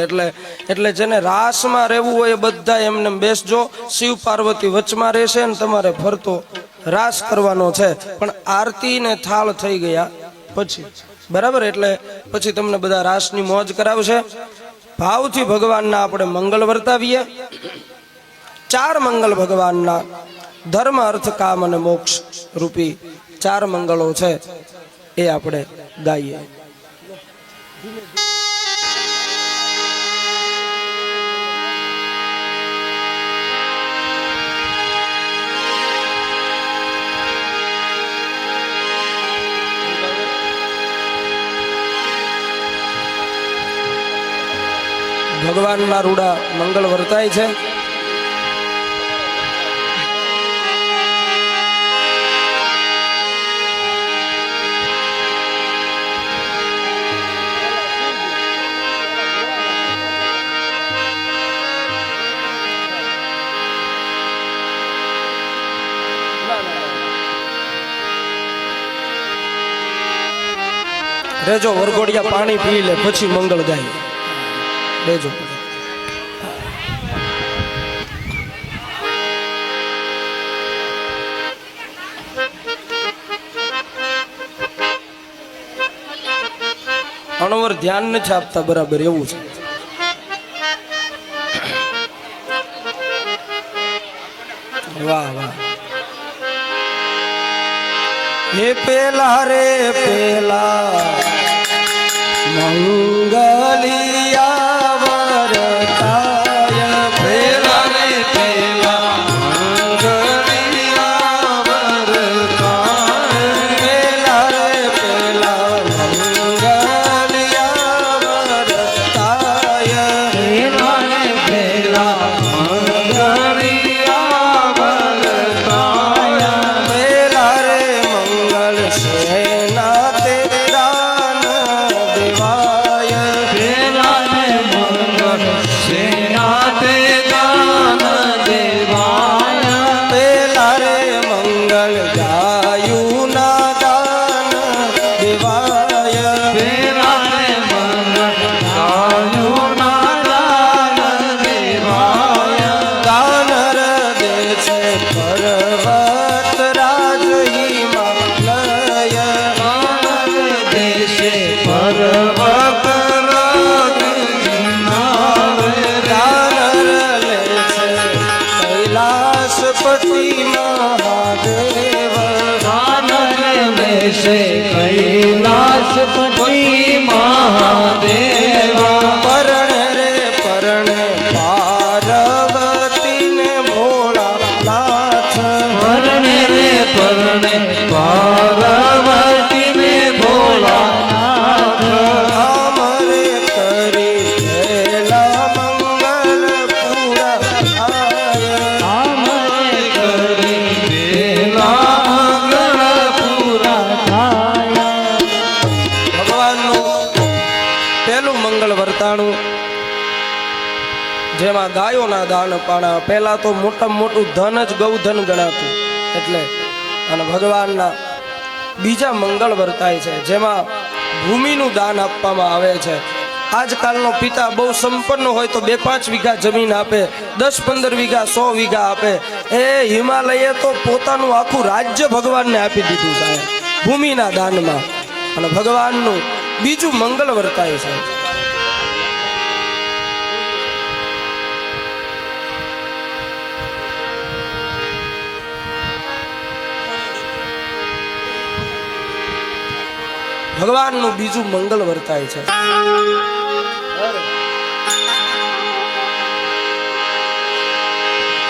એટલે જેને રાસમાં રહેવું હોય એ બધા એમને બેસજો. શિવ પાર્વતી વચમાં રહેશે ને તમારે ફરતો રાસ કરવાનો છે. પણ આરતી ને થાળ થઈ ગયા પછી, બરાબર? એટલે પછી તમને બધા રાસની મોજ કરાવશે. ભાવથી ભગવાનના આપણે મંગળ વર્તાવીએ. 4 મંગળ ભગવાનના ધર્મ અર્થ કામ અને મોક્ષ રૂપી 4 મંગળો છે એ આપણે ગાઈએ. ભગવાનના રૂડા મંગળ વર્તાય છે. રેજો વરઘોડિયા પાણી પી લે પછી મંગળ ગાય. રેજો. અણવર ધ્યાન નથી આપતા બરાબર, એવું છે. વાહ વાહ. હે પેલા રે પેલા મંગલિયા વરતાય, પેલા રે પેલા મંગલિયા વરતાય, પેલા રે પેલા મંગલિયા વરતાય, પેલા રે પેલા મંગલિયા વરતાય, પેલા રે મંગલ સેના તેરા ન દેવાય, પેલા રે મંગલ સેના તેરા ન દેવાય, પેલા રે મંગલ ગાયું ના દાન દેવાય, પેલા રે મંગલ ગાયું ના દાન દેવાય, દાનર દે છે પર્વત રાજ હિમાલય, દાનર દે છે પર્વત રાજ હિમાલય, દાનર લે છે કૈલાસપતિ મહાદેવ, દેશે કૈલાસપતિ મહાદેવા પરણે રે પરણે પાર્વતી ને ભોળાનાથ પરણે રે પરણે પાર્વતી ને ભોળાનાથ અમરે કરી ગયેલા મંગલ પૂરા આમરે કરી દેલા મંગળ પૂરા થાય ભગવાનનું પહેલું મંગળ વર્તાણું જેમાં ગાયોના દાન પાણા પહેલા તો મોટામાં મોટું ધન જ ગૌધન ગણાતું એટલે અને ભગવાનના બીજા મંગળ વર્તાય છે જેમાં ભૂમિનું દાન આપવામાં આવે છે આજકાલનો પિતા બહુ સંપન્ન હોય તો 2-5 વીઘા જમીન આપે 10-15 વીઘા 100 વીઘા આપે એ હિમાલયે તો પોતાનું આખું રાજ્ય ભગવાનને આપી દીધું સાહેબ ભૂમિના દાનમાં અને ભગવાનનું બીજું મંગળ વર્તાય છે ભગવાનનું બીજું મંગળ વર્તાય છે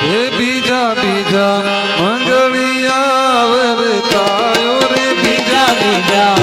હે બીજા બીજા મંગળિયા વર્તાયો રે બીજા બીજા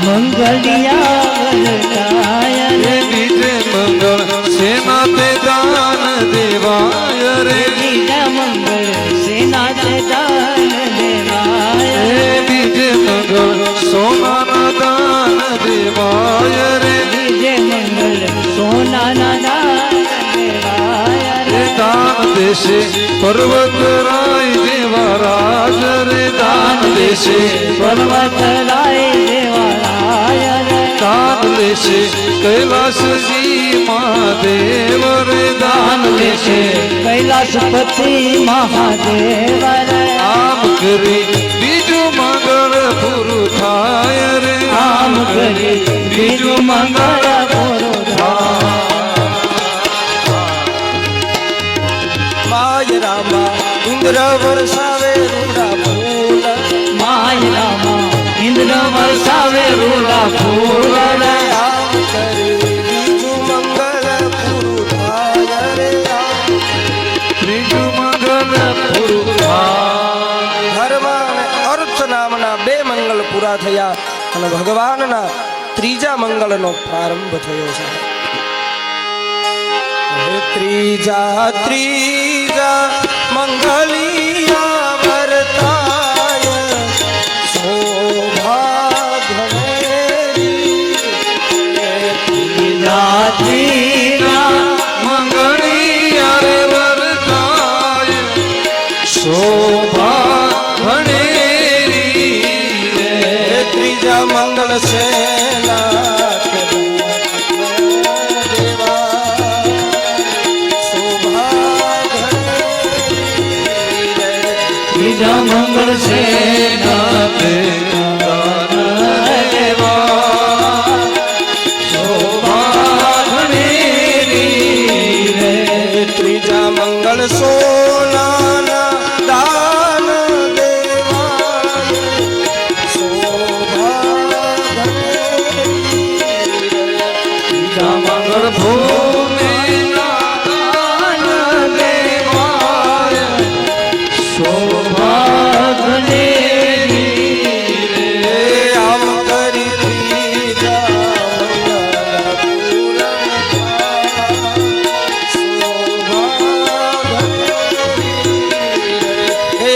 મંગળિયા વરતાય હે બીજે મંગળ સેના તે દાન દેવાય રે બીજા મંગળ સેના તે દાન દેવાય હે બીજે મંગળ સોનાના દાન દેવાય રે બીજે મંગળ સોનાના દાન દેવાય હે દાન દેશે પર્વત રાય દેવરાજ રે દાન દેશે પર્વત રાય દેવાય દાન લેશે કૈલાસજી મહાદેવ રે દાન લેશે કૈલાસપતિ મહાદેવ આમ કરી બીજું મંગળ પૂરું થાય રે આમ કરી બીજું મંગળ પૂરું થાય માય રામા ઇન્દ્ર વરસાવે રૂડા ફૂલ માય રામા ઇન્દ્ર વરસાવે રૂડા ફૂલ આમ કરી બીજું મંગળ પૂરું થાય રે ત્રીજું મંગળ પૂરું થાય ધર્મ અને અર્થ નામના 2 મંગળ પૂરા થયા અને ભગવાનના ત્રીજા મંગળનો પ્રારંભ થયો છે હે ત્રીજા મંગલિયા વર્તાય શોભા રાત્રિના મંગળિયા રે વરતાય શોભા ભણેરી રે ત્રીજા મંગળ સેના બીજા મંગળ સેના તે દાન દેવા શોભા ભણેરી રે ત્રીજા મંગળ સોનાના દાન દેવાય શોભા ત્રીજા મંગળ ભૂમિના દાન દેવાય શોભા ભણેરી રે આમ કરી ત્રીજા મંગળ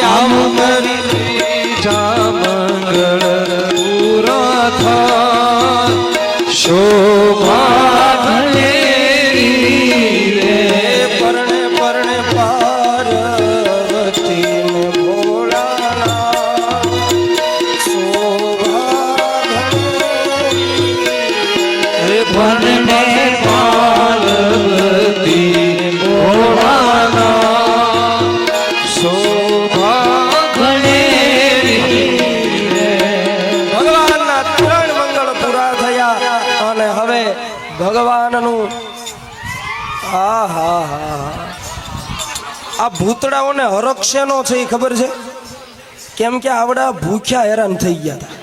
આમ કરી ત્રીજા મંગળ પૂરા થાય શોભા ભણેરી રે પરણે પરણે પાર્વતી ને ભોળાનાથ શોભા હે ભણને પાર્વતી ભોળાના શોભા ભણેરી રે ભગવાનના 3 મંગળ પૂરા થયા અને હવે ભગવાનનું આ ભૂતડાઓને હરખ શેનો છે એ ખબર છે કેમ કે આવડા ભૂખ્યા હેરાન થઈ ગયા હતા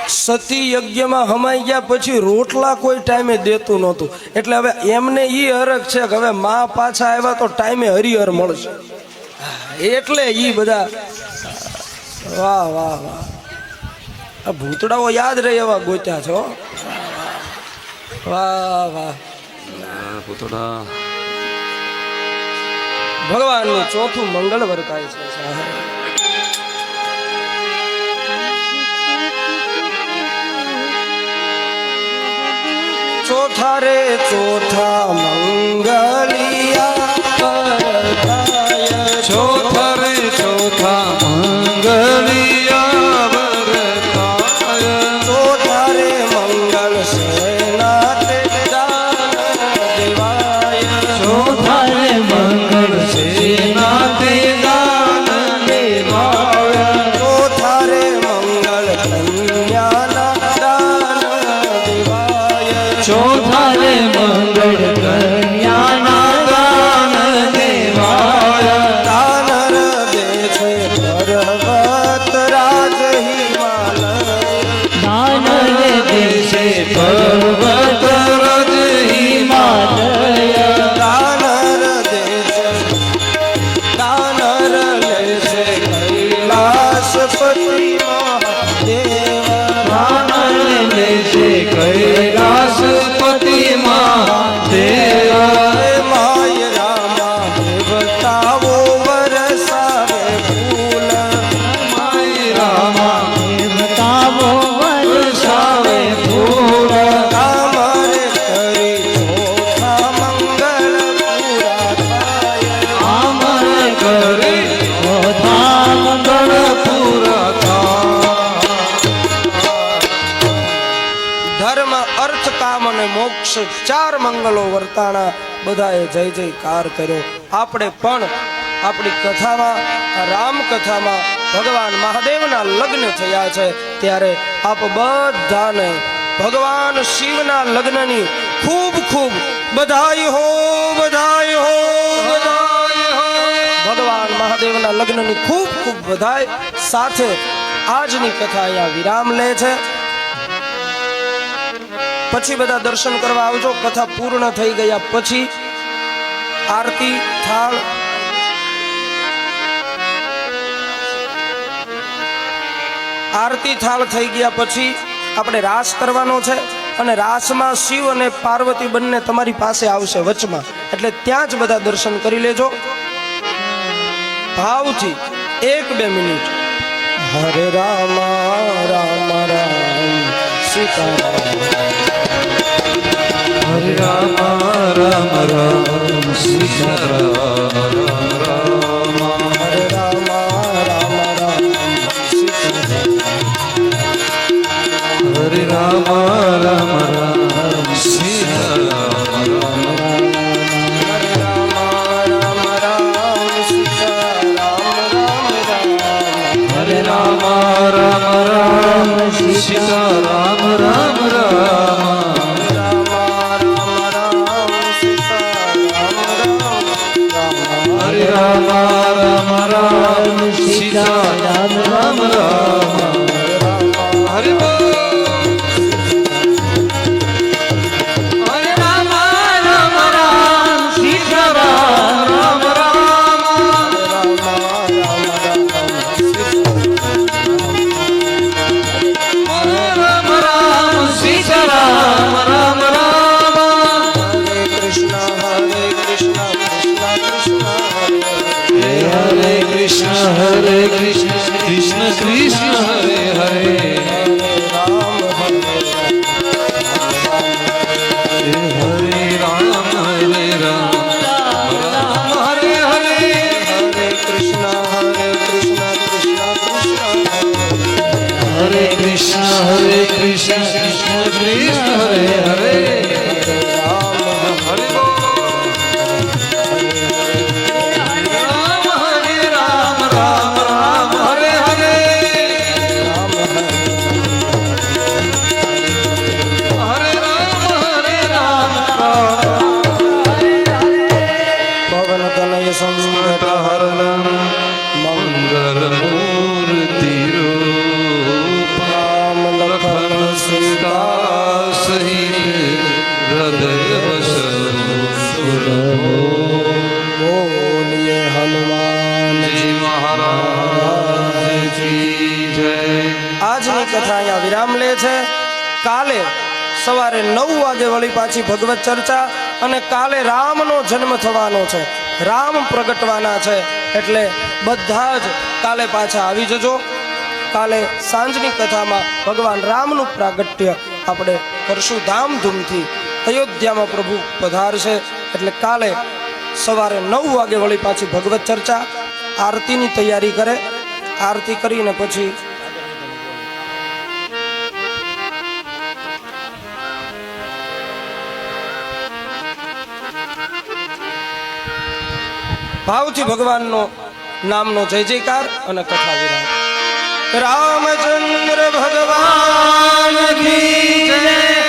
સતી યજ્ઞમાં હમાઈ ગયા પછી રોટલા કોઈ ટાઈમે દેતું નહોતું. એટલે હવે એમને ઈ હરખ છે કે હવે માં પાછા આવ્યા તો ટાઈમે હરિહર મળશે. એટલે ઈ બધા વાહ વાહ વાહ આ ભૂતડાઓ યાદ રહે એવા ગોત્યા છો. વાહ વાહ. પૂતળા ભગવાનનું ચોથું મંગળ વર્તાય છે સાહેબ. ચોથા રે ચોથા મંગલિયા વર્તાય. ચોથા રે ચોથા મંગલિયા વર્તાય. ચોથા રે મંગલ સેના તે દાન દેવાય. ચોથા રે મંગળ સેના તે દાન દેવાય. ચોથા રે મંગલ કન્યાના દાન દેવાય. ચોથા રે મંગળ કન્યાના દાન દેવાય. દાનર દે છે પર્વત રાજ હિમાલય. દાનર દેશે પર્વત રજ હિમાલય. દાનર દે છે દાનર લે છે કૈલાસપતિ મહાદેવ. દાનર દેશે કૈલાસપતિ મહાદેવ. માય રામા દેવતાઓ વરસાવે ફૂલ. માય રામા દેવતાઓ વરસાવે ફૂલ. કામરે કરી ચોથા મંગળ પૂરા થાય. અમર કરે ચોથા મંગળ પૂરા થાય. ધર્મ અર્થ કામ અને મોક્ષ ચાર મંગલો વર્તાણા. બધાએ જય જયકાર કર્યો. આપણે પણ આપણી કથામાં આ રામકથામાં ભગવાન મહાદેવના લગ્ન થયા છે ત્યારે આપ બધાને ભગવાન શિવના લગ્નની ખૂબ ખૂબ બધાઈ હો બધાઈ હો બધાઈ હો. ભગવાન મહાદેવના લગ્નની ખૂબ ખૂબ બધાઈ સાથે આજની કથા અહીંયા વિરામ લે છે. પછી બધા દર્શન કરવા આવજો. કથા પૂર્ણ થઈ ગયા પછી આરતી થાળ થઈ ગયા પછી આપણે રાસ કરવાનો છે અને રાસમાં શિવ અને પાર્વતી બંને તમારી પાસે આવશે વચમાં. એટલે ત્યાં જ બધા દર્શન કરી લેજો ભાવથી. 1-2 મિનિટ. હરે રામ રામ રામ સીતારામ. હરે રામ રામ રામ સીતારામ રામ. હરે રામ રામ રામ સીતારામ. હરે રામ રામ રામ સીતારામ રામ. હરે રામ રામ રામ સીતારામ રામ રામ. હરે રામ રામ રામ સીતારામ રામ રામ. રામ રામ રામ સીતારામ રામ રામ. હરે રામ રામ રામ સીતારામ રામ રામ. હરે બોલ. હરે રામ રામ રામ સીતારામ રામ રામ. હરે રામ રામ સીતારામ રામ રામ. હરે કૃષ્ણ કૃષ્ણ કૃષ્ણ હરે હરે કૃષ્ણ કૃષ્ણ કૃષ્ણ હરે હરે. રામ હરે હરે રામ રામ હરે હરે. હરે કૃષ્ણ કૃષ્ણ કૃષ્ણ હરે કૃષ્ણ કૃષ્ણ કૃષ્ણ હરે હરે. રામ હરે બોલ. રામ હરે રામ રામ રામ હરે હરે. રામ હરે રામ રામ. પવન તનય સંગત હરણ મંગલ મૂર્તિ રૂપ રામ લખન જય આજની કથા અહીંયા વિરામ લે છે. કાલે સવારે 9 વાગે વળી પાછી ભગવત ચર્ચા, અને કાલે રામનો જન્મ થવાનો છે, રામ પ્રગટવાના છે, એટલે બધા જ કાલે પાછા આવી જજો. કાલે સાંજની કથામાં ભગવાન રામનું પ્રાગટ્ય આપણે કરશું ધામધૂમથી. અયોધ્યામાં પ્રભુ પધારશે, એટલે કાલે સવારે 9 વાગે વળી પાછી ભગવત ચર્ચા. આરતીની તૈયારી કરે, આરતી કરીને પછી ભાવથી ભગવાનનો નામનો જય જયકાર અને કથા વિરામ. રામચંદ્ર ભગવાન કી જય.